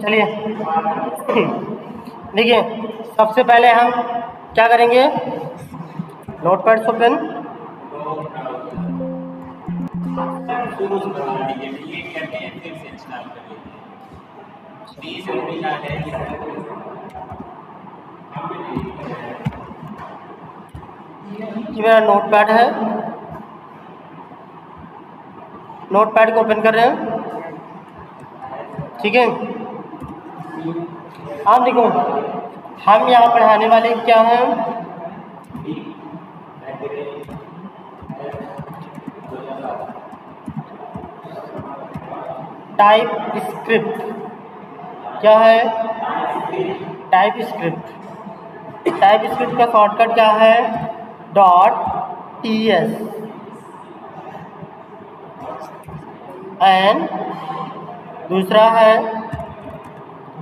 चलिए देखिए, सबसे पहले हम क्या करेंगे, नोटपैड ओपन। ये मेरा नोटपैड है, नोटपैड को ओपन कर रहे हैं, ठीक है। आप देखो, हम यहाँ पढ़ाने वाले क्या हैं, टाइप स्क्रिप्ट। क्या है? Type script. टाइप स्क्रिप्ट का शॉर्टकट क्या है? .ts एंड दूसरा है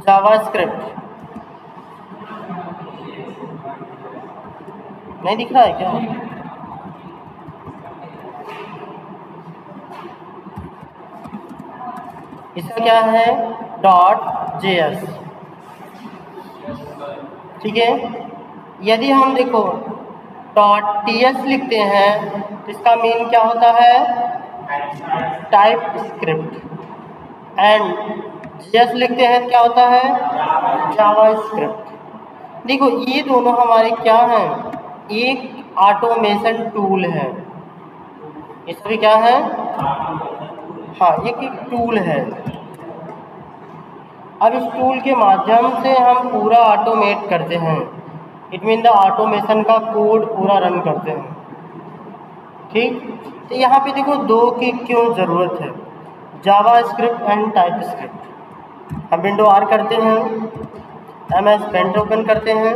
जावास्क्रिप्ट। नहीं दिख रहा है क्या? इसका क्या है? .js, ठीक है। यदि हम देखो .ts लिखते हैं तो इसका मीन क्या होता है? Type script. एंड js लिखते हैं क्या होता है? जावास्क्रिप्ट। देखो ये दोनों हमारे क्या हैं? एक ऑटोमेशन टूल है। इसमें क्या है? हाँ, एक टूल है। अब इस टूल के माध्यम से हम पूरा ऑटोमेट करते हैं। इट मीन द ऑटोमेशन का कोड पूरा रन करते हैं, ठीक। तो यहाँ पे देखो दो की क्यों ज़रूरत है, जावास्क्रिप्ट एंड टाइप स्क्रिप्ट। हम विंडो आर करते हैं, MS पेंट ओपन करते हैं,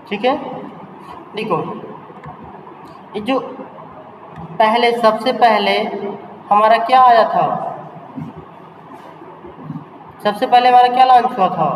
ठीक है। देखो ये जो पहले सबसे पहले हमारा क्या आया था, सबसे पहले हमारा क्या लॉन्च हुआ था?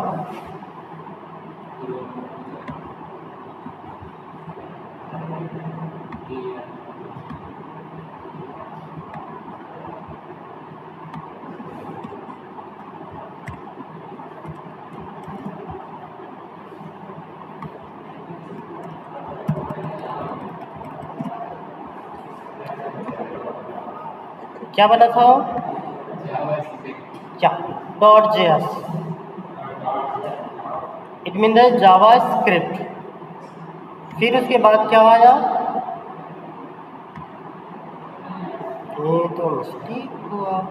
क्या बना था? क्या? .js। It mean the JavaScript. फिर उसके बाद क्या आया? ये तो मिस्टेक हुआ।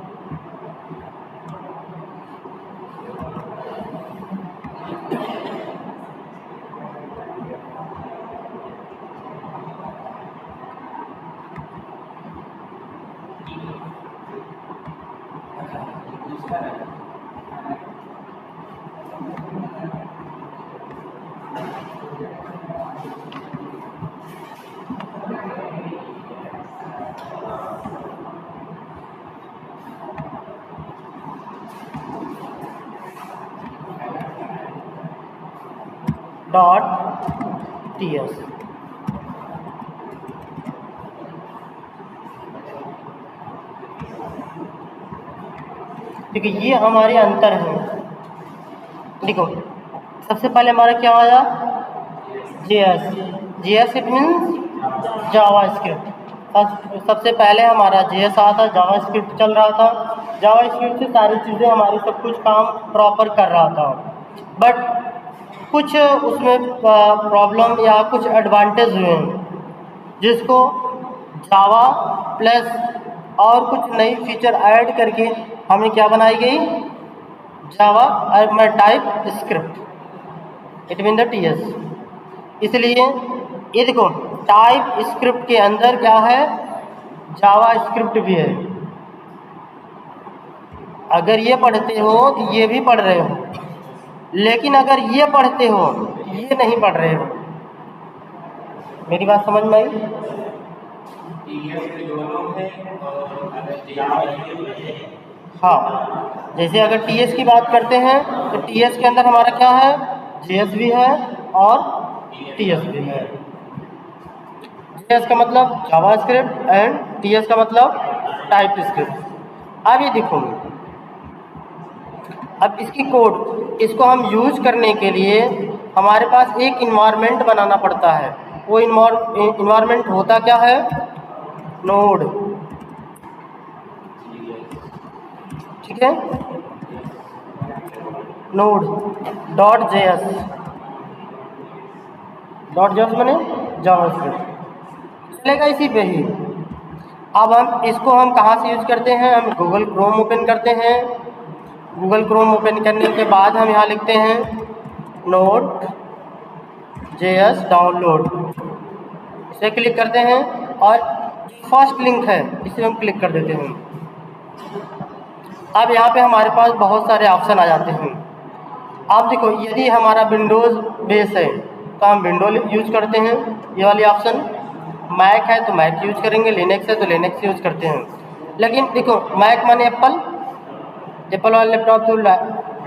.ts। देखिए ये हमारे अंतर हैं। देखो सबसे पहले हमारा क्या आया? JS it means JavaScript. सबसे पहले हमारा JS आया था, जावास्क्रिप्ट चल रहा था। जावास्क्रिप्ट से सारी चीज़ें हमारी सब कुछ काम प्रॉपर कर रहा था, बट कुछ उसमें प्रॉब्लम या कुछ एडवांटेज हुए हैं, जिसको जावा प्लस और कुछ नई फीचर ऐड करके हमें क्या बनाई गई? Java TypeScript, it mean the TS। इसलिए ये देखो टाइप स्क्रिप्ट के अंदर क्या है? जावा स्क्रिप्ट भी है। अगर ये पढ़ते हो तो ये भी पढ़ रहे हो, लेकिन अगर ये पढ़ते हो तो ये नहीं पढ़ रहे हो। मेरी बात समझ में आई? हाँ, जैसे अगर TS की बात करते हैं तो TS के अंदर हमारा क्या है? JS भी है और TS है। JS का मतलब जावास्क्रिप्ट एंड TS का मतलब टाइपस्क्रिप्ट। अब ये देखो, अब इसकी कोड, इसको हम यूज करने के लिए हमारे पास एक इन्वायरमेंट बनाना पड़ता है। वो इन्वायरमेंट होता क्या है? नोड। ठीक है, node dot JS, dot JS मैंने जावास्क्रिप्ट चलेगा इसी पे ही। अब हम इसको कहाँ से यूज करते हैं? हम गूगल क्रोम ओपन करते हैं। गूगल क्रोम ओपन करने के बाद हम यहाँ लिखते हैं नोड JS डाउनलोड, इसे क्लिक करते हैं और फर्स्ट लिंक है इसे हम क्लिक कर देते हैं। अब यहाँ पे हमारे पास बहुत सारे ऑप्शन आ जाते हैं। आप देखो, यदि हमारा विंडोज़ बेस है तो हम विंडो यूज करते हैं, ये वाली ऑप्शन। मैक है तो मैक यूज करेंगे, लिनक्स है तो लिनक्स यूज करते हैं। लेकिन देखो, मैक माने एप्पल वाला लैपटॉप तो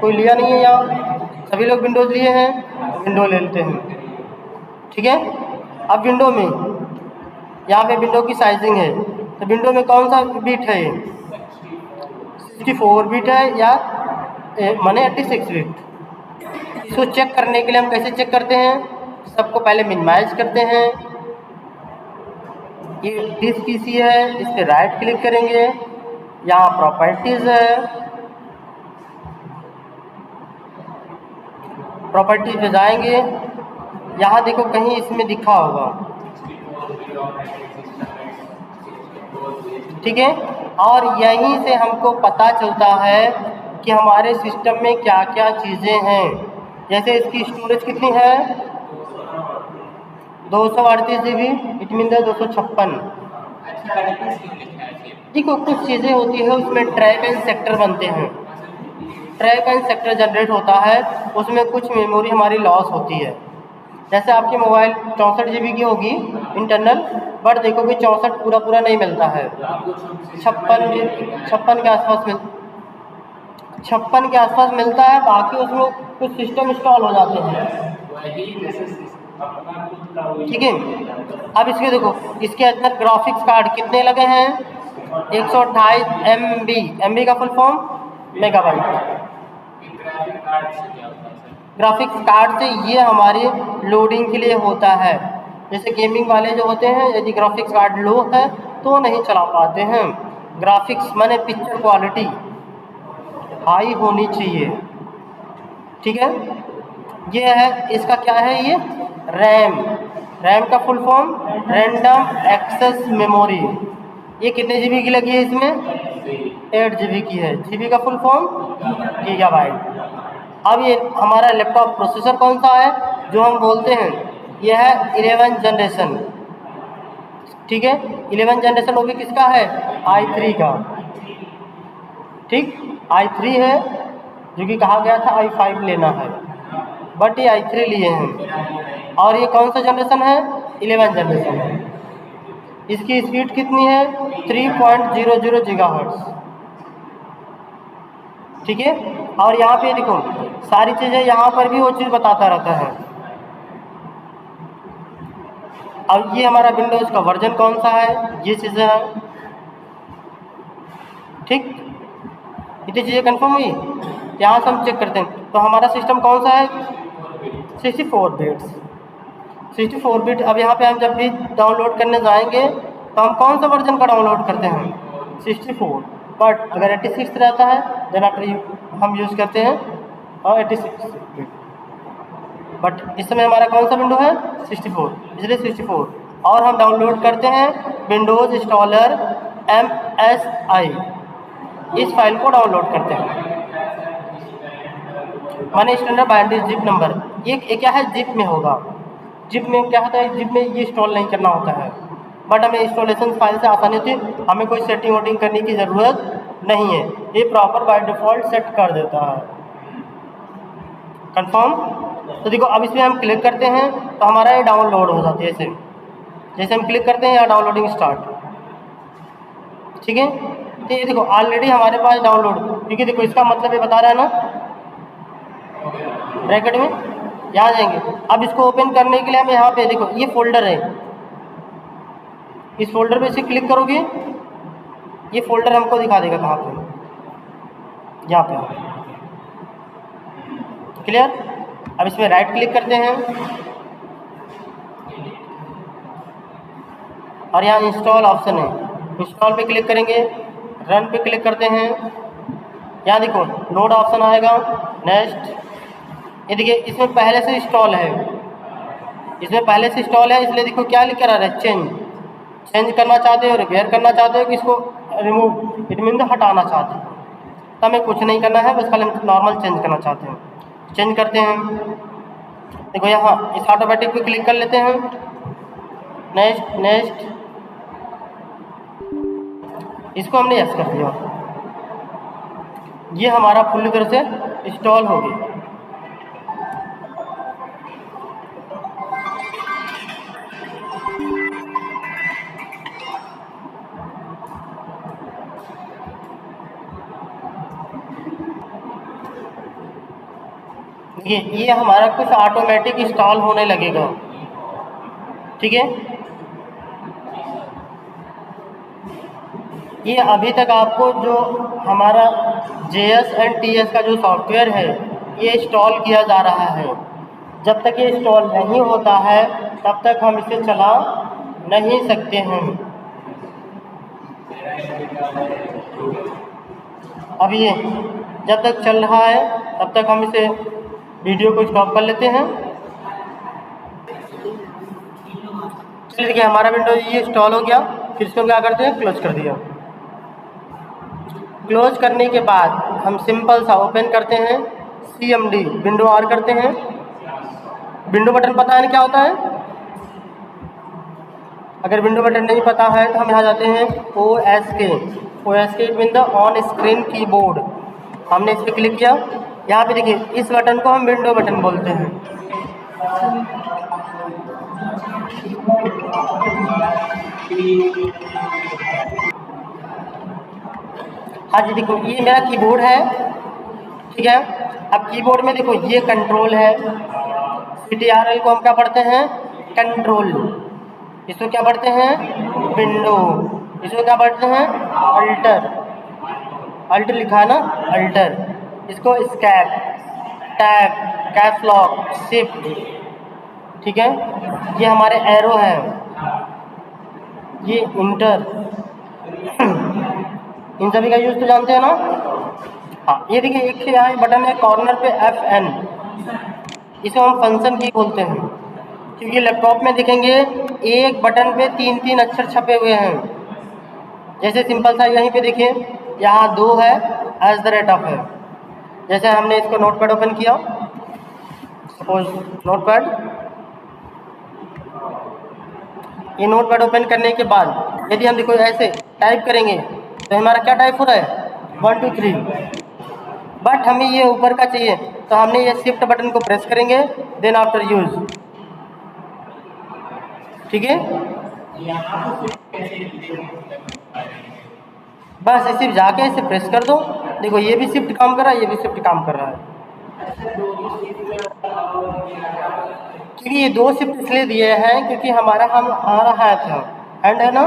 कोई लिया नहीं है, यहाँ सभी लोग विंडोज़ लिए हैं, विंडो ले लेते हैं। ठीक है, अब विंडो में यहाँ पे विंडो की साइजिंग है, तो विंडो में कौन सा बीट है? 64 बीट है या माने 86 बीट। इसको चेक करने के लिए हम कैसे चेक करते हैं? सबको पहले मिनिमाइज करते हैं। ये दिस PC है, इस पर राइट क्लिक करेंगे, यहाँ प्रॉपर्टीज है, प्रॉपर्टीज पे जाएंगे, यहाँ देखो कहीं इसमें दिखा होगा, ठीक है। और यहीं से हमको पता चलता है कि हमारे सिस्टम में क्या क्या चीज़ें हैं। जैसे इसकी स्टोरेज कितनी है? 238 GB, इट मीन 256। देखो, कुछ चीज़ें होती है उसमें ट्रैक एंड सेक्टर बनते हैं, ट्रैक एंड सेक्टर जनरेट होता है, उसमें कुछ मेमोरी हमारी लॉस होती है। जैसे आपकी मोबाइल 64 GB की होगी इंटरनल, बट देखो कि 64 पूरा नहीं मिलता है, 56 के आसपास मिलता है। बाकी उसमें कुछ सिस्टम इंस्टॉल हो जाते हैं, ठीक है। अब इसके देखो, इसके अंदर ग्राफिक्स कार्ड कितने लगे हैं? 128 MB, MB का full form megabyte. Graphics card से ये हमारे लोडिंग के लिए होता है। जैसे गेमिंग वाले जो होते हैं, यदि ग्राफिक्स कार्ड लो है तो नहीं चला पाते हैं। ग्राफिक्स माने पिक्चर क्वालिटी हाई होनी चाहिए, ठीक है। ये है, इसका क्या है? ये रैम, रैम का full form random access memory. ये कितने GB की लगी है? इसमें 8 GB की है। GB का फुल फॉर्म गीगाबाइट। अब ये हमारा लैपटॉप प्रोसेसर कौन सा है जो हम बोलते हैं? यह है 11 जनरेशन, ठीक है। 11 जनरेशन वो भी किसका है? i3 का, ठीक। i3 है, जो कि कहा गया था i5 लेना है, बट ये i3 लिए हैं। और ये कौन सा जनरेशन है? 11 जनरेशन है। इसकी स्पीड कितनी है? 3.00 GHz, ठीक है। और यहाँ पे देखो सारी चीज़ें, यहाँ पर भी वो चीज़ बताता रहता है। अब ये हमारा विंडोज़ का वर्जन कौन सा है, ये चीज़ें हैं, ठीक। इतनी चीज़ें कंफर्म हुई। यहाँ से हम चेक करते हैं तो हमारा सिस्टम कौन सा है? 64 बिट्स, 64 बिट। अब यहाँ पे हम जब भी डाउनलोड करने जाएंगे तो हम कौन सा वर्जन का डाउनलोड करते हैं? 64। बट अगर 86 रहता है देन आफ्टर हम यूज़ करते हैं और 86 बिट। बट इस समय हमारा कौन सा विंडो है? 64, इसलिए 64। और हम डाउनलोड करते हैं विंडोज़ इंस्टॉलर MSI, इस फाइल को डाउनलोड करते हैं, माने स्टैंडर्ड बाइनरी जिप नंबर। ये क्या है? जिप में होगा। जिप में क्या होता है? जिप में ये इंस्टॉल नहीं करना होता है, बट हमें इंस्टॉलेशन फाइल से आसानी होती है, हमें कोई सेटिंग वोटिंग करने की ज़रूरत नहीं है, ये प्रॉपर बाय डिफ़ॉल्ट सेट कर देता है। कंफर्म। तो देखो, अब इसमें हम क्लिक करते हैं तो हमारा ये डाउनलोड हो जाती है। जैसे हम क्लिक करते हैं यहाँ डाउनलोडिंग स्टार्ट, ठीक है। तो ये देखो ऑलरेडी हमारे पास डाउनलोड, क्योंकि देखो इसका मतलब ये बता रहा है ना ब्रैकेट में यहाँ जाएंगे। अब इसको ओपन करने के लिए हम यहाँ पे देखो ये फोल्डर है, इस फोल्डर पे से क्लिक करोगे ये फोल्डर हमको दिखा देगा कहाँ पे, यहाँ पे। क्लियर। अब इसमें राइट क्लिक करते हैं और यहाँ इंस्टॉल ऑप्शन है, इंस्टॉल पे क्लिक करेंगे, रन पे क्लिक करते हैं। यहाँ देखो लोड ऑप्शन आएगा, नेक्स्ट। ये देखिए इसमें पहले से इंस्टॉल है, इसमें पहले से इंस्टॉल है, इसलिए देखो क्या लिख कर आ रहा है, चेंज करना चाहते हो, रिपेयर करना चाहते हो कि इसको रिमूव, इट मीन हटाना चाहते हो। तो हमें कुछ नहीं करना है, बस खाली नॉर्मल चेंज करना चाहते हैं, चेंज करते हैं। देखो यहाँ इस ऑटोमेटिक पे क्लिक कर लेते हैं, नेक्स्ट नेक्स्ट, इसको हमने यस कर दिया, ये हमारा पूरी तरह से इंस्टॉल हो गया। ये हमारा कुछ ऑटोमेटिक इंस्टॉल होने लगेगा, ठीक है। ये अभी तक आपको जो हमारा JS एंड TS का जो सॉफ्टवेयर है ये इंस्टॉल किया जा रहा है। जब तक ये इंस्टॉल नहीं होता है तब तक हम इसे चला नहीं सकते हैं। अब ये जब तक चल रहा है तब तक हम इसे वीडियो को स्टॉप कर लेते हैं। चलिए देखिए हमारा विंडो ये इंस्टॉल हो गया, फिर इसको क्या करते हैं, क्लोज कर दिया। क्लोज करने के बाद हम सिंपल सा ओपन करते हैं, CMD विंडो R करते हैं। विंडो बटन पता है क्या होता है? अगर विंडो बटन नहीं पता है तो हम यहाँ जाते हैं OSK it mean the on screen keyboard. हमने इस पर क्लिक किया, यहाँ पे देखिए इस बटन को हम विंडो बटन बोलते हैं। हाँ जी देखो ये मेरा कीबोर्ड है, ठीक है। अब कीबोर्ड में देखो ये कंट्रोल है, CTRL को हम क्या पढ़ते हैं, कंट्रोल। इसको क्या पढ़ते हैं, विंडो। इसको क्या पढ़ते हैं, अल्टर। अल्टर लिखा है ना, अल्टर। इसको स्कैप, टैब, कैप्स लॉक, शिफ्ट, ठीक है। ये हमारे एरो है, ये इंटर। इन सभी का यूज़ तो जानते हैं ना। हाँ ये देखिए एक यहाँ बटन है कॉर्नर पे FN, इसे हम फंक्शन की बोलते हैं, क्योंकि लैपटॉप में देखेंगे एक बटन पे 3-3 अक्षर छपे हुए हैं। जैसे सिंपल सा यहीं पे देखिए यहाँ 2 है, @ है। जैसे हमने इसको नोटपैड ओपन किया, सपोज नोटपैड, ये नोटपैड ओपन करने के बाद यदि हम देखो ऐसे टाइप करेंगे तो हमारा क्या टाइप हो रहा है, 1 2 3। बट हमें ये ऊपर का चाहिए तो हमने ये शिफ्ट बटन को प्रेस करेंगे, देन आफ्टर यूज, ठीक है। बस इसे जाके इसे प्रेस कर दो, देखो ये भी शिफ्ट काम कर रहा है, ये भी शिफ्ट काम कर रहा है। क्योंकि ये 2 शिफ्ट इसलिए दिए हैं क्योंकि हमारा हैंड है ना,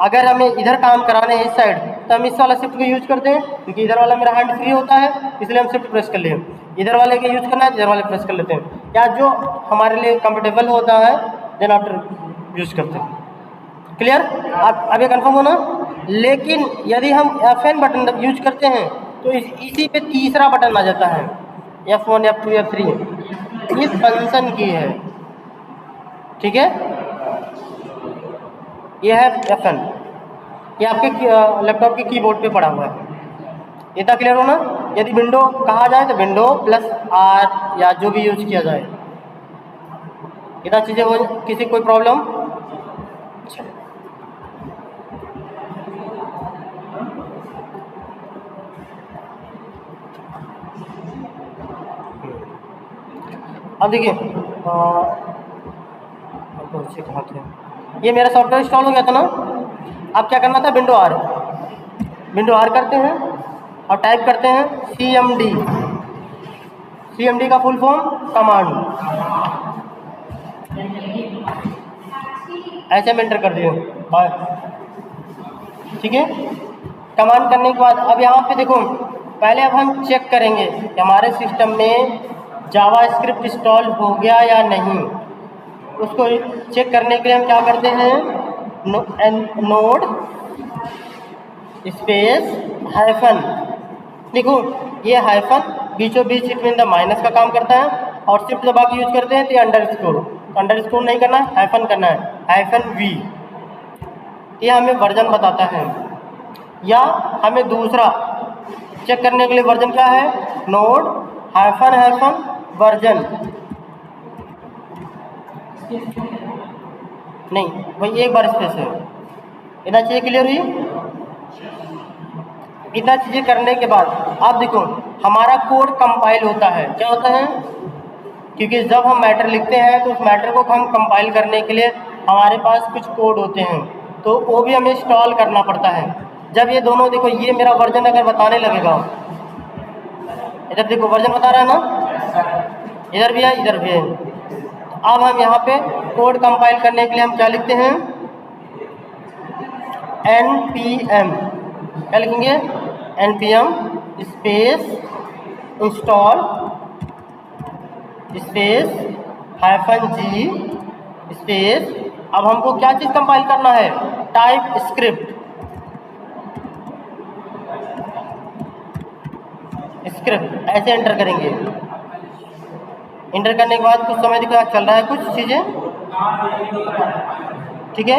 अगर हमें इधर काम कराने हैं इस साइड तो हम इस वाला शिफ्ट को यूज करते हैं, क्योंकि इधर वाला मेरा हैंड फ्री होता है, इसलिए हम शिफ्ट प्रेस कर लिए। इधर वाले के यूज करना है, इधर वाले प्रेस कर लेते हैं, या जो हमारे लिए कंफर्टेबल होता है देन आफ्टर यूज करते हैं। क्लियर। अब ये कन्फर्म हो ना। लेकिन यदि हम FN बटन यूज करते हैं तो इसी पे तीसरा बटन आ जाता है, F1 F2 F3, इस फंक्शन की है, ठीक है। यह है FN, ये आपके लैपटॉप के कीबोर्ड पे पड़ा हुआ है। इतना क्लियर हो ना। यदि विंडो कहा जाए तो विंडो +R या जो भी यूज किया जाए, इतना चीज़ें हो। किसी कोई प्रॉब्लम? अब देखिए ये मेरा सॉफ्टवेयर इंस्टॉल हो गया था ना। अब क्या करना था, विंडो R करते हैं और टाइप करते हैं CMD का फुल फॉर्म कमांड, ऐसे में एंटर कर दिए बाय। ठीक है, कमांड करने के बाद अब यहाँ पे देखो, पहले अब हम चेक करेंगे कि हमारे सिस्टम में जावास्क्रिप्ट इंस्टॉल हो गया या नहीं। उसको चेक करने के लिए हम क्या करते हैं, नोड स्पेस हाइफन, देखो ये हाइफन बीचों बीच बिटवीन द माइनस का काम करता है, और शिफ्ट दबा के यूज करते हैं तो अंडरस्कोर नहीं करना है, हाइफन करना है, हाइफन वी। ये हमें वर्जन बताता है। या हमें दूसरा चेक करने के लिए वर्जन क्या है, नोड हाइफन हाइफन वर्जन, नहीं भाई एक बार स्पेस है। इतना चीज़ें क्लियर हुई। इतना चीज़ें करने के बाद अब देखो हमारा कोड कंपाइल होता है। क्या होता है, क्योंकि जब हम मैटर लिखते हैं तो उस मैटर को हम कंपाइल करने के लिए हमारे पास कुछ कोड होते हैं, तो वो भी हमें इंस्टॉल करना पड़ता है। जब ये दोनों देखो, ये मेरा वर्जन अगर बताने लगेगा, इधर देखो वर्जन बता रहा है ना, इधर भी है इधर भी है। अब हम यहाँ पे कोड कंपाइल करने के लिए हम क्या लिखते हैं, npm, क्या लिखेंगे, npm space install space hyphen G space. अब हमको क्या चीज़ कंपाइल करना है, टाइप स्क्रिप्ट, ऐसे एंटर करेंगे। एंटर करने के बाद कुछ समय देखो चल रहा है कुछ चीज़ें, ठीक है।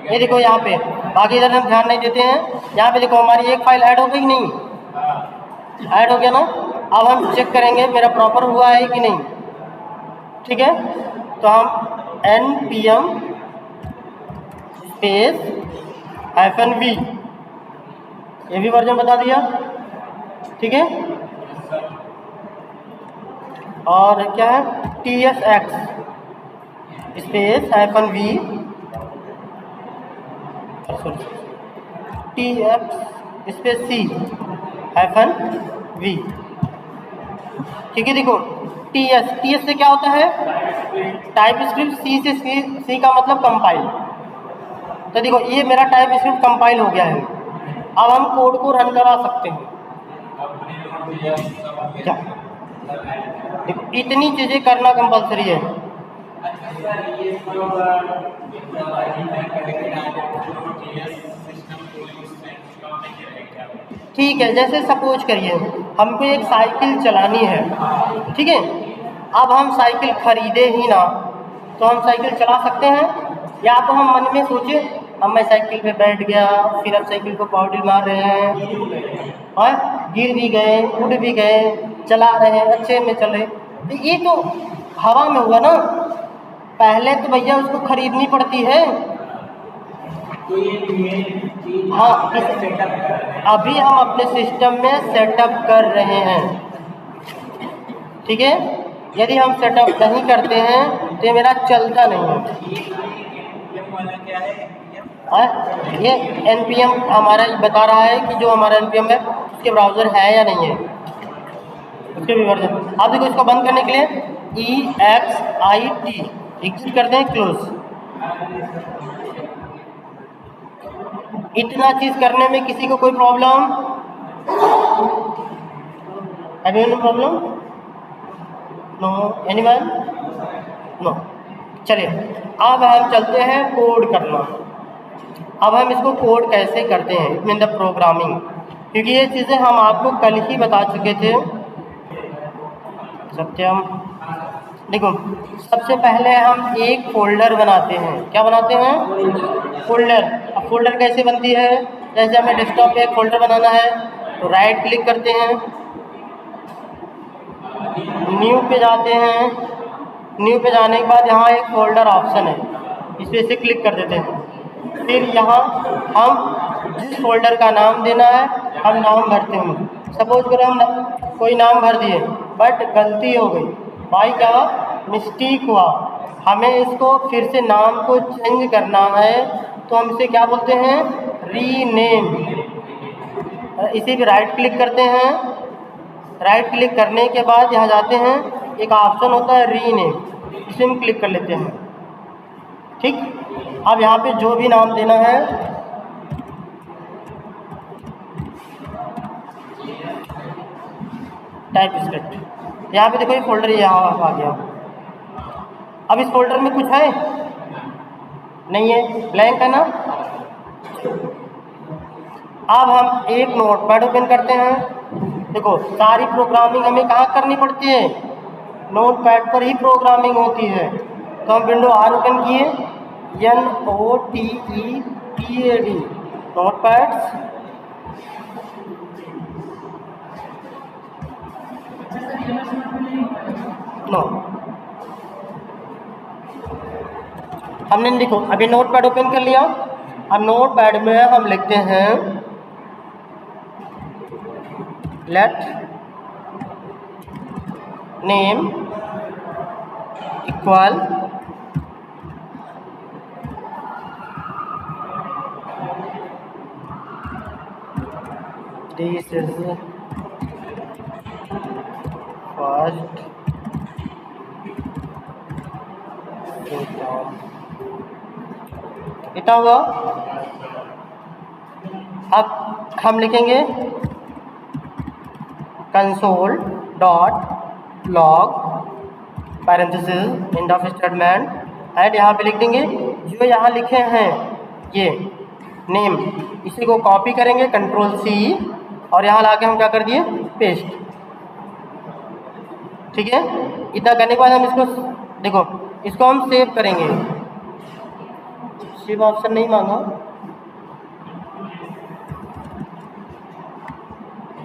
ये देखो यहाँ पे, बाकी इधर हम ध्यान नहीं देते हैं। यहाँ पे देखो हमारी एक फाइल ऐड हो गई, नहीं ऐड हो गया ना। अब हम चेक करेंगे मेरा प्रॉपर हुआ है कि नहीं, ठीक है। तो हम npm स्पेस हाइफन वी, ये भी वर्जन बता दिया, ठीक है। और क्या है, tsx space hyphen V, tx space C hyphen V, ठीक है। देखो ts से क्या होता है, टाइप स्क्रिप्ट, सी का मतलब कंपाइल। तो देखो ये मेरा टाइप स्क्रिप्ट कंपाइल हो गया है। अब हम कोड को रन करा सकते हैं। क्या देखो इतनी चीज़ें करना कंपलसरी है। ठीक है, जैसे सपोज करिए हमको एक साइकिल चलानी है, ठीक है। अब हम साइकिल खरीदे ही ना, तो हम साइकिल चला सकते हैं। या तो हम मन में सोचे अब मैं साइकिल पे बैठ गया, फिर अब साइकिल को पाउडर मार रहे हैं और गिर भी गए, उड़ भी गए, चला रहे हैं, अच्छे में चले, तो ये तो हवा में हुआ ना। पहले तो भैया उसको खरीदनी पड़ती है। हाँ, अभी हम अपने सिस्टम में सेटअप कर रहे हैं, ठीक है। यदि हम सेटअप नहीं करते हैं तो ये मेरा चलता नहीं है। ये npm हमारा बता रहा है कि जो हमारा npm है उसके ब्राउज़र है या नहीं है, उसके भी वर्जन। आप देखो इसको बंद करने के लिए exit एग्जिट करते हैं, क्लोज। इतना चीज़ करने में किसी को कोई problem, any problem, no anyone, no. चलिए अब हम चलते हैं कोड करना। अब हम इसको कोड कैसे करते हैं, इन द प्रोग्रामिंग, क्योंकि ये चीज़ें हम आपको कल ही बता चुके थे। सत्यम, देखो सबसे पहले हम एक फोल्डर बनाते हैं। क्या बनाते हैं, फोल्डर। अब फोल्डर कैसे बनती है, जैसे हमें डेस्कटॉप पे एक फोल्डर बनाना है तो राइट क्लिक करते हैं, न्यू पे जाते हैं। न्यू पे जाने के बाद यहाँ एक फोल्डर ऑप्शन है, इस पर से क्लिक कर देते हैं। फिर यहाँ हम जिस फोल्डर का नाम देना है हम नाम भरते हैं। सपोज करो हम कोई नाम भर दिए बट गलती हो गई, भाई क्या मिस्टेक हुआ, हमें इसको फिर से नाम को चेंज करना है, तो हम इसे क्या बोलते हैं, रीनेम। इसी पे राइट क्लिक करते हैं, राइट क्लिक करने के बाद यहाँ जाते हैं, एक ऑप्शन होता है रीनेम, इसे हम क्लिक कर लेते हैं। ठीक, अब यहाँ पे जो भी नाम देना है टाइप स्क्रिप्ट, यहाँ पे देखो ये फोल्डर यहाँ आ गया। अब इस फोल्डर में कुछ है नहीं है, ब्लैंक है ना। अब हम एक नोटपैड ओपन करते हैं। देखो सारी प्रोग्रामिंग हमें कहाँ करनी पड़ती है, नोटपैड पर ही प्रोग्रामिंग होती है। तो हम विंडो आर ओपन किए, NOTEPAD नोटपैड्स, नो हमने देखो अभी नोटपैड ओपन कर लिया। अब नोटपैड में हम लिखते हैं let name equal this is first program, इतना हुआ। अब हम लिखेंगे console dot log parenthesis end of statement and यहाँ पे लिख देंगे जो यहाँ लिखे हैं ये नेम, इसी को कॉपी करेंगे Ctrl+C और यहाँ लाके हम क्या कर दिए पेस्ट। ठीक है, इतना करने के बाद हम इसको देखो, इसको हम सेव करेंगे। सेव ऑप्शन नहीं मांगा,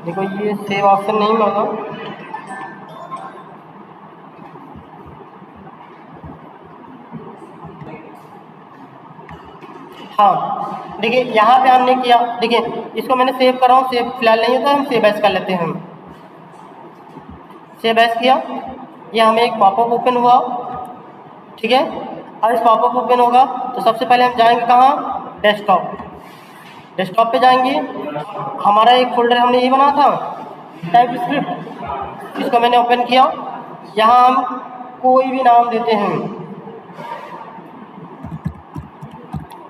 देखो ये सेव ऑप्शन नहीं मांगा। हाँ देखिए यहाँ पे हमने किया, देखिए इसको मैंने सेव कर रहा हूँ, सेव फिलहाल नहीं होता, हम सेव एज कर लेते हैं। सेव एज किया, ये हमें एक पॉपअप ओपन हुआ। ठीक है, अब इस पॉपअप ओपन होगा तो सबसे पहले हम जाएंगे कहाँ, डेस्कटॉप। डेस्कटॉप पे जाएंगे, हमारा एक फोल्डर हमने ये बना था टाइप स्क्रिप्ट, इसको मैंने ओपन किया। यहाँ हम कोई भी नाम देते हैं,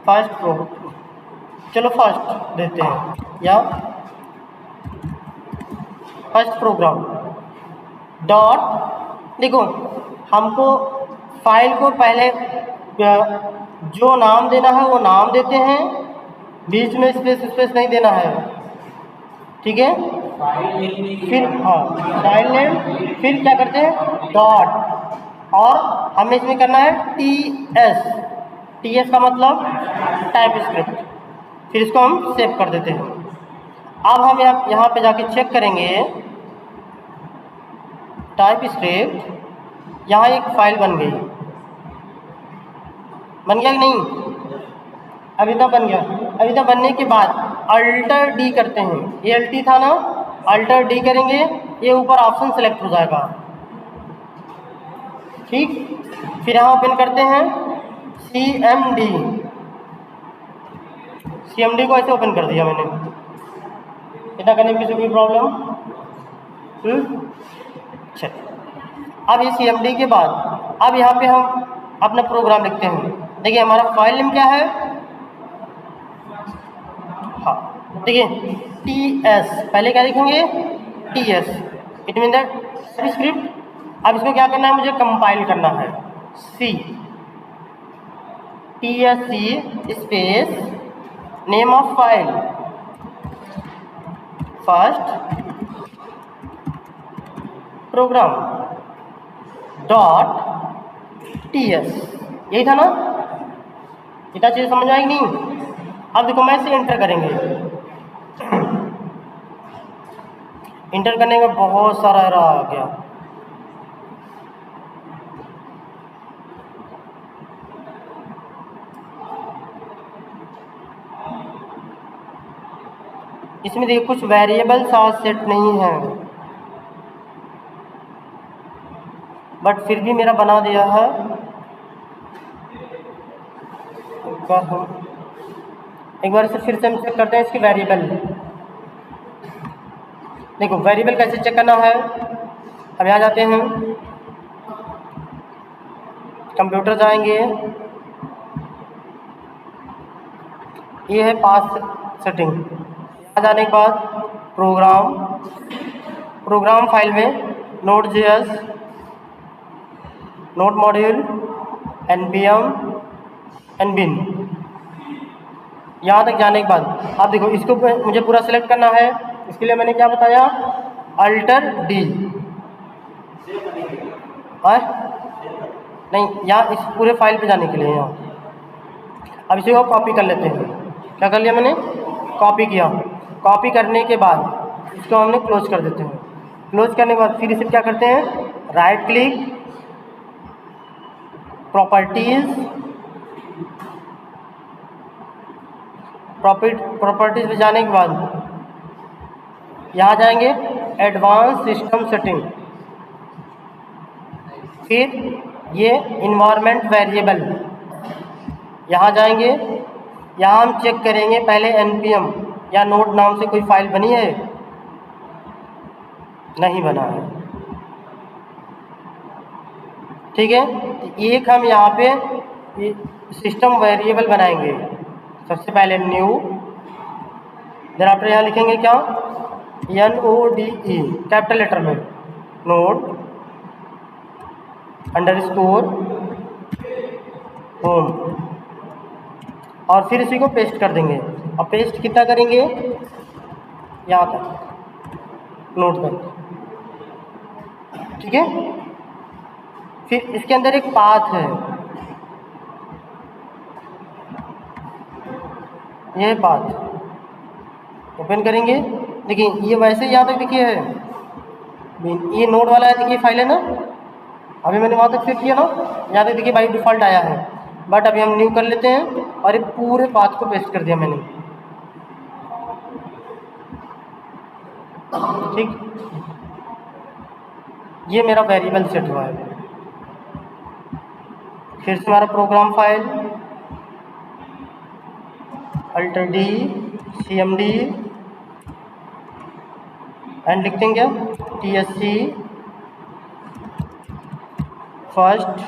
फर्स्ट प्रो, चलो फर्स्ट देते हैं, या फर्स्ट प्रोग्राम डॉट। देखो हमको फाइल को पहले जो नाम देना है वो नाम देते हैं, बीच में स्पेस नहीं देना है। ठीक है, फिर हाँ फाइल नेम, फिर क्या करते हैं डॉट, और हमें इसमें करना है TS का मतलब टाइप स्क्रिप्ट। फिर इसको हम सेव कर देते हैं। अब हम यहाँ पे जाके चेक करेंगे टाइप स्क्रिप्ट, यहाँ एक फाइल बन गई, बन गया कि नहीं, अभी तक बन गया। अभी तक बनने के बाद अल्टर डी करते हैं, ये अल्टी था ना, अल्टर डी करेंगे, ये ऊपर ऑप्शन सेलेक्ट हो जाएगा। ठीक, फिर यहाँ ओपन करते हैं CMD को ऐसे ओपन कर दिया मैंने। इतना करने में किसी कोई प्रॉब्लम? चल, अब ये CMD के बाद अब यहाँ पे हम अपना प्रोग्राम लिखते हैं। देखिए हमारा फाइल नेम क्या है, हाँ देखिए TS, पहले क्या लिखेंगे TS, it mean that script. अब इसको क्या करना है, मुझे कंपाइल करना है, TSC space name of file first program dot TS, यही था ना, इतना चीज़ समझ आएगी नहीं। अब देखो मैं इसे एंटर करेंगे, इंटर करने का बहुत सारा एरर आ गया। इसमें देखिए कुछ वेरिएबल साथ सेट नहीं है, बट फिर भी मेरा बना दिया है। एक बार इसे फिर से हम चेक करते हैं इसकी वेरिएबल। देखो वेरिएबल कैसे चेक करना है, अब यहाँ जाते हैं, कंप्यूटर जाएंगे, ये है पास सेटिंग। यहाँ जाने के बाद प्रोग्राम फाइल में Node.js, node module, npm, nbin। यहाँ तक जाने के बाद आप देखो इसको मुझे पूरा सिलेक्ट करना है, इसके लिए मैंने क्या बताया, अल्टर डी। नहीं, यहाँ इस पूरे फाइल पे जाने के लिए यहाँ। अब इसी को कॉपी कर लेते हैं। क्या कर लिया मैंने, कॉपी किया। कॉपी करने के बाद इसको हमने क्लोज कर देते हैं। क्लोज करने के बाद फिर इसे क्या करते हैं, राइट क्लिक, प्रॉपर्टीज में जाने के बाद यहाँ जाएंगे एडवांस सिस्टम सेटिंग, फिर ये इन्वायरमेंट वेरिएबल, यहाँ जाएंगे, यहाँ हम चेक करेंगे पहले npm या नोड नाम से कोई फाइल बनी है, नहीं बना है, ठीक है। एक हम यहाँ पे सिस्टम वेरिएबल बनाएंगे, सबसे पहले न्यू, देन आफ्टर यहाँ लिखेंगे क्या, NODE कैपिटल लेटर में, नोड अंडरस्कोर होम, और फिर इसी को पेस्ट कर देंगे। और पेस्ट कितना करेंगे, यहाँ तक, नोड तक, ठीक है। फिर इसके अंदर एक पाथ है, ये पाथ ओपन करेंगे। देखिए ये वैसे यहाँ तक देखिए है, ये नोड वाला है, देखिए फाइल है ना, अभी मैंने वहाँ तक फिर किया ना, यहाँ तक देखिए बाई डिफ़ॉल्ट आया है। बट अभी हम न्यू कर लेते हैं और ये पूरे पाथ को पेस्ट कर दिया मैंने, ठीक। ये मेरा वेरिएबल सेट हुआ है। फिर से हमारा program file alter D cmd and लिखते हैं क्या, tsc first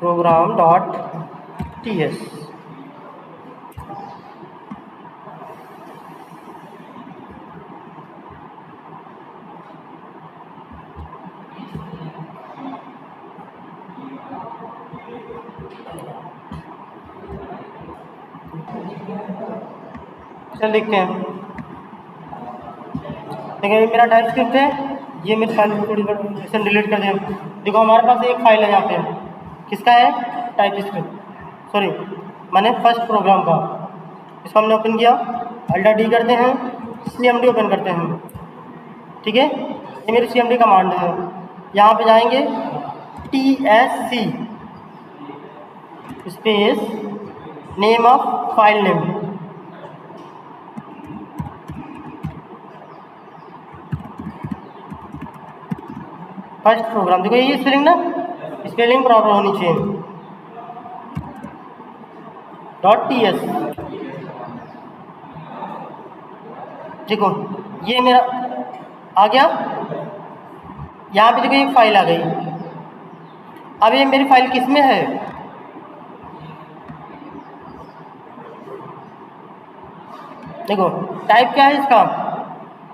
program dot ts। चल देखते हैं, देखिए ये मेरा टाइप स्क्रिप्ट है, ये मेरी फाइल को थोड़ी डिलीट कर दें। देखो हमारे पास एक फाइल है यहाँ पे, किसका है, टाइप स्क्रिप्ट, सॉरी मैंने फर्स्ट प्रोग्राम का, इसको हमने ओपन किया, अल्टर डी करते हैं, cmd ओपन करते हैं, ठीक है। ये मेरी cmd कमांड है। यहाँ पे जाएंगे tsc space name of file name, first program. देखो ये स्पेलिंग ना, स्पेलिंग प्रॉपर होनी चाहिए, .ts। देखो ये मेरा आ गया, यहाँ पे देखो एक फाइल आ गई। अब ये मेरी फाइल किस में है, देखो टाइप क्या है इसका,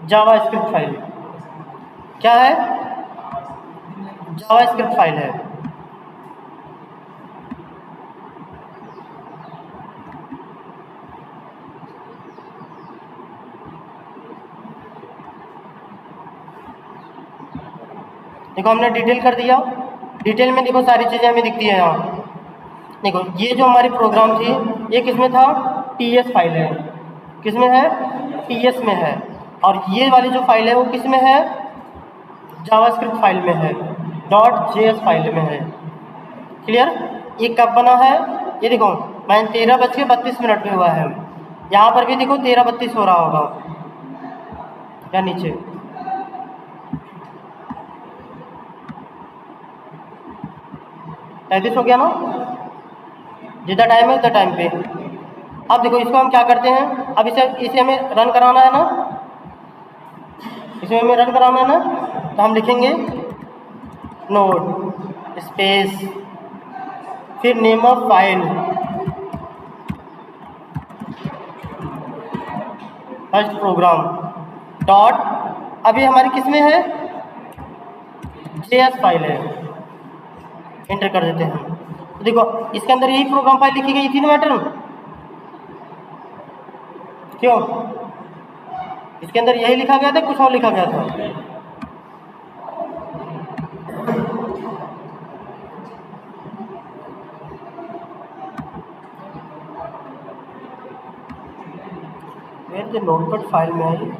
जावास्क्रिप्ट फाइल, क्या है, जावास्क्रिप्ट फाइल है। देखो हमने डिटेल कर दिया, डिटेल में देखो सारी चीज़ें हमें दिखती है यहाँ। देखो ये जो हमारी प्रोग्राम थी ये किसमें था, टीएस फाइल है, किसमें है, टीएस में है। और ये वाली जो फाइल है वो किसमें है, जावास्क्रिप्ट फाइल में है, .js फाइल में है। क्लियर। ये कब बना है, ये देखो मैंने 13:32 पे हुआ है, यहाँ पर भी देखो 13:32 हो रहा होगा या नीचे, हो गया ना, जितना टाइम है उतना टाइम पे। अब देखो इसको हम क्या करते हैं, अब इसे हमें रन कराना है ना, इसमें हमें रन कराना है ना, तो हम लिखेंगे नोड स्पेस फिर name of file first program dot, अभी हमारी किस में है, JS फाइल है, एंटर कर देते हैं। तो देखो इसके अंदर यही प्रोग्राम फाइल लिखी गई थी ना मैटर, क्यों इसके अंदर यही लिखा गया था, कुछ और लिखा गया था? मेरे नोटपैड फाइल में आई,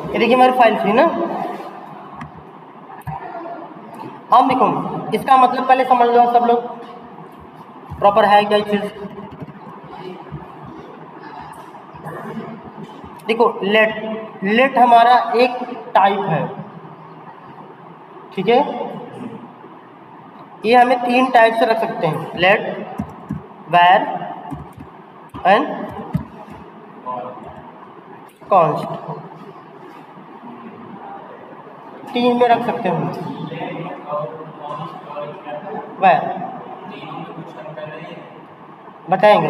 ये देखिए हमारी फाइल थी ना। हम देखो इसका मतलब पहले समझ लो सब लोग प्रॉपर है क्या चीज। देखो लेट हमारा एक टाइप है, ठीक है, ये हमें 3 टाइप से रख सकते हैं, लेट वैर एंड कॉन्स्ट, 3 में रख सकते हैं। वैर बताएंगे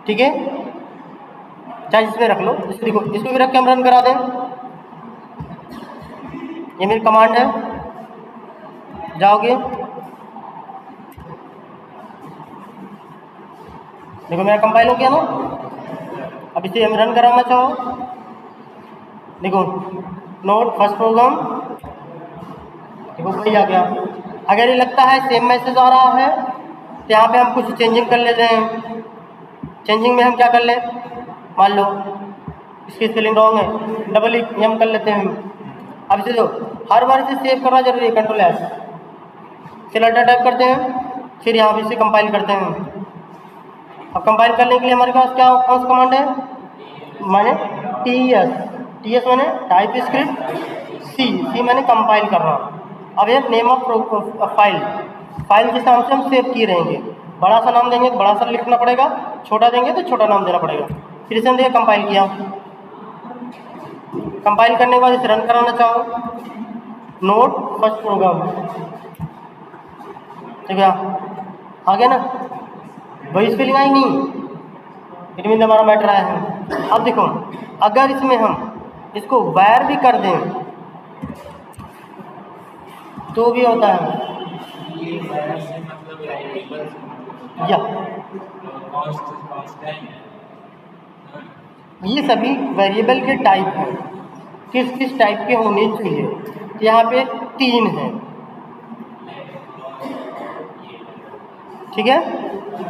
ठीक है, चाहे इसमें रख लो, इसको देखो इसको भी रख के हम रन करा दें। ये मेरी कमांड है, जाओगे देखो मेरा कंपाइल हो गया ना। अब इसे हम रन कराना चाहो, देखो नोट फर्स्ट प्रोग्राम, देखो वही आ गया। अगर ये लगता है सेम मैसेज आ रहा है तो यहाँ पे हम कुछ चेंजिंग कर लेते हैं। चेंजिंग में हम क्या कर लें, मान लो इसकी स्पेलिंग रॉन्ग है, डबल ये हम कर लेते हैं। अब इसे जो हर बार इसे सेव करना जरूरी है, कंट्रोल एस, फिर अल्टर टाइप करते हैं, फिर यहाँ पे इसे कंपाइल करते हैं। अब कंपाइल करने के लिए हमारे पास क्या कौन सा कमांड है, माने TS माने टाइप स्क्रिप्ट, सी माने कंपाइल करना। अब ये नेम ऑफ फाइल जिस नाम से हम सेव किए रहेंगे, बड़ा सा नाम देंगे तो बड़ा सा लिखना पड़ेगा, छोटा देंगे तो छोटा नाम देना पड़ेगा। फिर इसे हम देखिए कंपाइल किया, कंपाइल करने के बाद इसे रन कराना चाहो, नोट फर्स्ट प्रोग्राम, ठीक है आ गया ना, वही स्पेलिंग आई नहीं, इट मीन हमारा मैटर आया है। अब देखो अगर इसमें हम इसको वायर भी कर दें तो भी होता है, या ये सभी वेरिएबल के टाइप हैं, किस किस टाइप के होने चाहिए। तो यहाँ पे 3 हैं, ठीक है।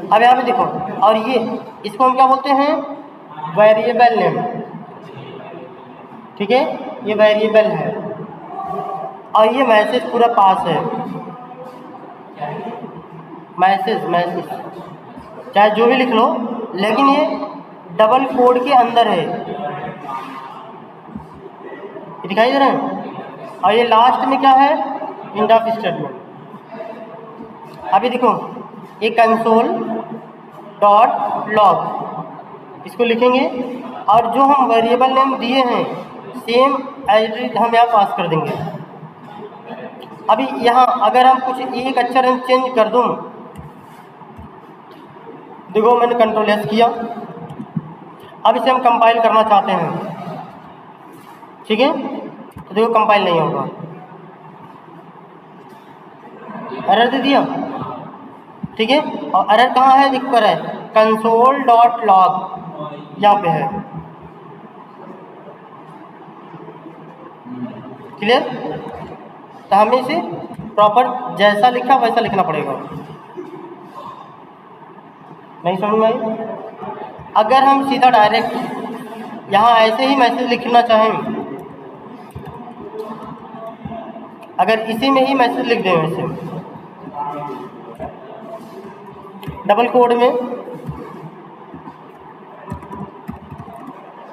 अब यहाँ पे देखो, और ये इसको हम क्या बोलते हैं, वेरिएबल नेम, ठीक है, ये वेरिएबल है। और ये मैसेज पूरा पास है, मैसेज चाहे जो भी लिख लो, लेकिन ये डबल कोड के अंदर है, दिखाई दे रहे हैं। और ये लास्ट में क्या है, एंड ऑफ स्टेटमेंट। अभी देखो ये कंसोल डॉट लॉग इसको लिखेंगे, और जो हम वेरिएबल नेम दिए हैं सेम एज इट हम यहाँ पास कर देंगे। अभी यहाँ अगर हम कुछ एक अक्षर हम चेंज कर दूँ, देखो मैंने कंट्रोल एस किया, अब इसे हम कंपाइल करना चाहते हैं, ठीक है, तो देखो कंपाइल नहीं होगा, एरर दे दिया, ठीक है। और एरर कहाँ है, दिख पर है कंसोल डॉट लॉग, यहाँ पे है, क्लियर। तो हमें इसे प्रॉपर जैसा लिखा वैसा लिखना पड़ेगा, नहीं समझ में आई। अगर हम सीधा डायरेक्ट यहाँ ऐसे ही मैसेज लिखना चाहें, अगर इसी में ही मैसेज लिख दें वैसे, डबल कोड में।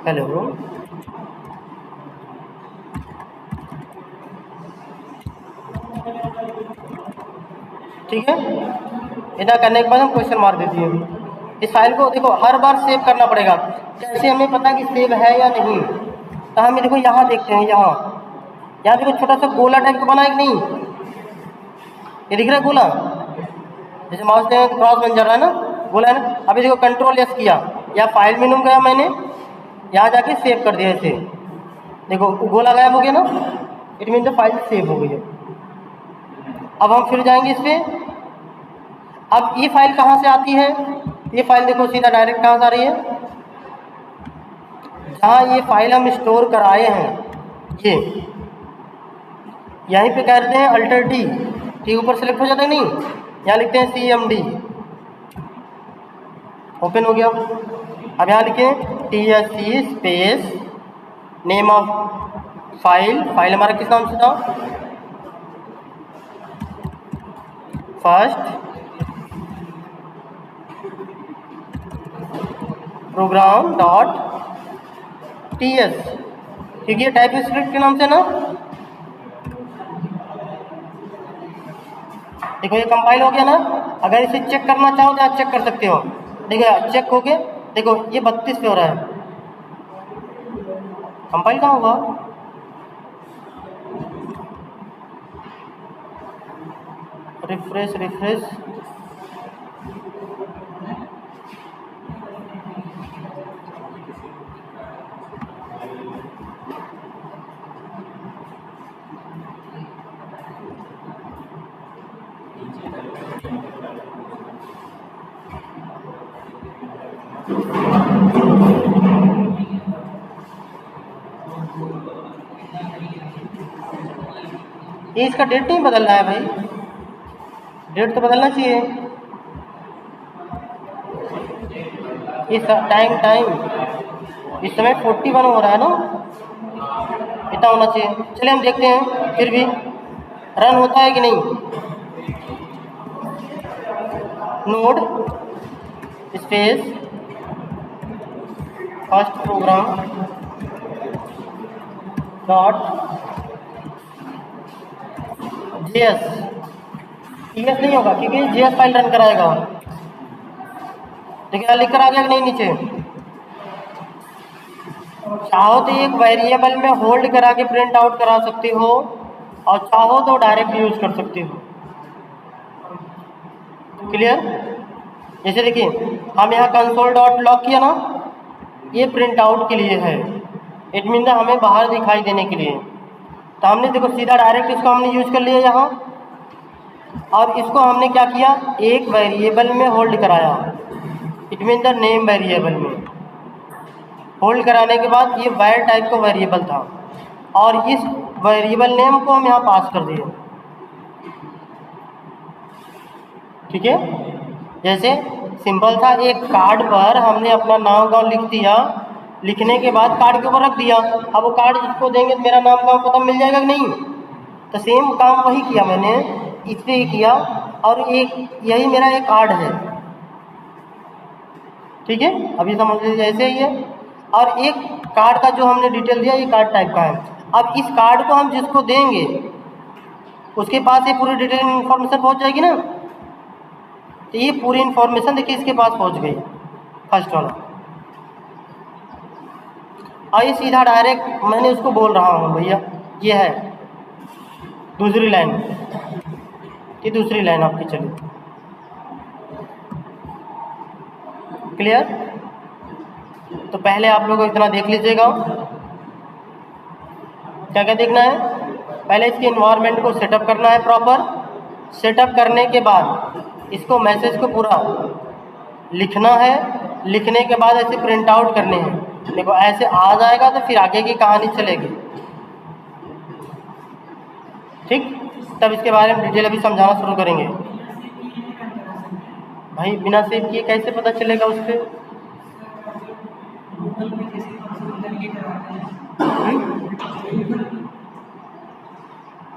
हेलो, ठीक है। इतना करने के बाद हम क्वेश्चन मार्क देती है। इस फाइल को देखो हर बार सेव करना पड़ेगा। कैसे हमें पता कि सेव है या नहीं? तो हम देखो यहाँ देखते हैं, यहाँ देखो छोटा सा गोला टाइप का बना है कि नहीं? ये दिख रहा है गोला, जैसे माउस से क्रॉस बन जा रहा है ना, गोला है ना। अभी देखो कंट्रोल एस किया, या फाइल मेनू में गया मैंने, यहाँ जाके सेव कर दिया ऐसे। देखो गोला गायब हो गया ना, it mean the file save हो गई है। अब हम फिर जाएंगे इस पर। अब ये फाइल कहाँ से आती है? ये फाइल देखो सीधा डायरेक्ट कहाँ से आ रही है? जहाँ ये फाइल हम स्टोर कराए हैं, ये यहीं पे कहते हैं अल्टर टी, टी ऊपर सेलेक्ट हो जाता है नहीं, यहाँ लिखते हैं CMD, ओपन हो गया। अब यहाँ लिखें TSC space name of file, file हमारा किस नाम से था? फर्स्ट प्रोग्राम डॉट TS, क्योंकि ये टाइप स्क्रिप्ट के नाम से ना। देखो ये कंपाइल हो गया ना। अगर इसे चेक करना चाहो तो आप चेक कर सकते हो। देखो चेक हो गया, देखो ये 32 पे हो रहा है। कंपाइल कहाँ होगा? रिफ्रेश रिफ्रेश, ये इसका डेट नहीं बदल रहा है भाई, डेट तो बदलना चाहिए। इस टाइम इस समय 41 हो रहा है ना, इतना होना चाहिए। चलिए हम देखते हैं फिर भी रन होता है कि नहीं। Node space first program dot JS, TS नहीं होगा क्योंकि JS फाइल रन कराएगा। देखिए लिख कर आ गया कि नहीं नीचे? चाहो तो एक वेरिएबल में होल्ड करा के प्रिंट आउट करा सकते हो, और चाहो तो डायरेक्ट यूज कर सकते हो। क्लियर? जैसे देखिए हम यहाँ कंसोल डॉट लॉग किया ना, ये प्रिंट आउट के लिए है, इट मीन हमें बाहर दिखाई देने के लिए। तो हमने देखो सीधा डायरेक्ट इसको हमने यूज कर लिया यहाँ, और इसको हमने क्या किया, एक वेरिएबल में होल्ड कराया, it mean the name variable में होल्ड कराने के बाद ये var टाइप का वेरिएबल था, और इस वेरिएबल नेम को हम यहाँ पास कर दिए। ठीक है, जैसे सिंपल था, एक कार्ड पर हमने अपना नाम गाँव लिख दिया, लिखने के बाद कार्ड के ऊपर रख दिया। अब वो कार्ड जिसको देंगे तो मेरा नाम गाँव पता मिल जाएगा कि नहीं? तो सेम काम वही किया मैंने, इस पर ही किया, और एक यही मेरा एक कार्ड है। ठीक है, अभी समझ लीजिए ऐसे ही है। और एक कार्ड का जो हमने डिटेल दिया, ये कार्ड टाइप का है। अब इस कार्ड को हम जिसको देंगे उसके पास ये पूरी डिटेल इन्फॉर्मेशन पहुंच जाएगी ना। तो ये पूरी इन्फॉर्मेशन देखिए इसके पास पहुंच गई, फर्स्ट वाला। और ये सीधा डायरेक्ट मैंने उसको बोल रहा हूँ भैया ये है दूसरी लाइन, ये दूसरी लाइन आपकी चली। क्लियर? तो पहले आप लोग इतना देख लीजिएगा, क्या क्या देखना है। पहले इसके इन्वायरमेंट को सेटअप करना है प्रॉपर। सेटअप करने के बाद इसको मैसेज को पूरा लिखना है, लिखने के बाद ऐसे प्रिंट आउट करने हैं। देखो ऐसे आ जाएगा तो फिर आगे की कहानी चलेगी। ठीक, तब इसके बारे में डिटेल अभी समझाना शुरू करेंगे। भाई बिना सेव किए कैसे पता चलेगा उस पर?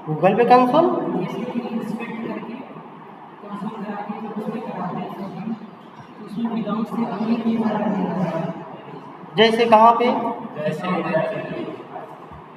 गूगल पे कंसोल उसमें विदाउट से आगे नहीं बढ़ा। जैसे कहाँ पे? जैसे